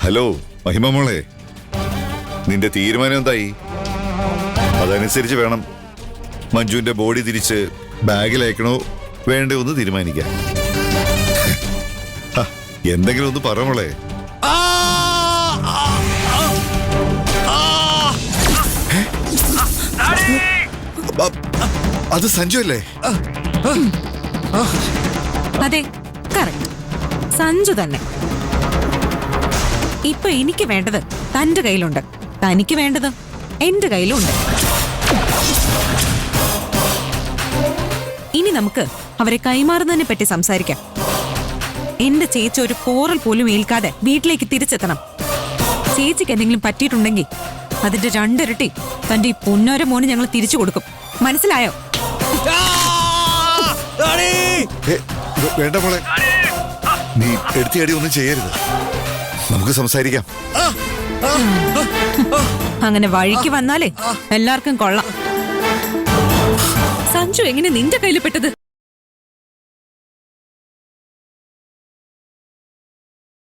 Hello മഹിമ മോളെ, നിന്റെ തീരുമാനം എന്തായി? അതനുസരിച്ച് വേണം മഞ്ജുവിന്റെ ബോഡി തിരിച്ച് ബാഗിൽ അയക്കണോ വേണ്ടോ ഒന്ന് തീരുമാനിക്കാൻ. എന്തെങ്കിലും ഒന്ന് പറ മോളെ. അത് സഞ്ജു അല്ലേ? അതെ, കറക്റ്റ്, സഞ്ജു തന്നെ. ഇപ്പൊ എനിക്ക് വേണ്ടത് തന്റെ കയ്യിലുണ്ട്, തനിക്ക് വേണ്ടത് എന്റെ കയ്യിലുണ്ട്. ഇനി നമുക്ക് അവരെ കൈമാറുന്നതിനെ പറ്റി സംസാരിക്കാം. എന്റെ ചേച്ചി ഒരു പോറൽ പോലും ഏൽക്കാതെ വീട്ടിലേക്ക് തിരിച്ചെത്തണം. ചേച്ചിക്ക് എന്തെങ്കിലും പറ്റിയിട്ടുണ്ടെങ്കിൽ അതിന്റെ രണ്ടിരട്ടി തന്റെ ഈ പൊന്നോര മോന് ഞങ്ങൾ തിരിച്ചു കൊടുക്കും. മനസ്സിലായോ? വേണ്ട മോളെ, നീ എടുത്തിയടി ഒന്നും ചെയ്യരുത്. നമുക്ക് സംസാരിക്കാം. അങ്ങനെ വഴിക്ക് വന്നാലേ എല്ലാവർക്കും കൊള്ളാം. സഞ്ജു എങ്ങനെ നിന്റെ കയ്യിൽ പെട്ടത്?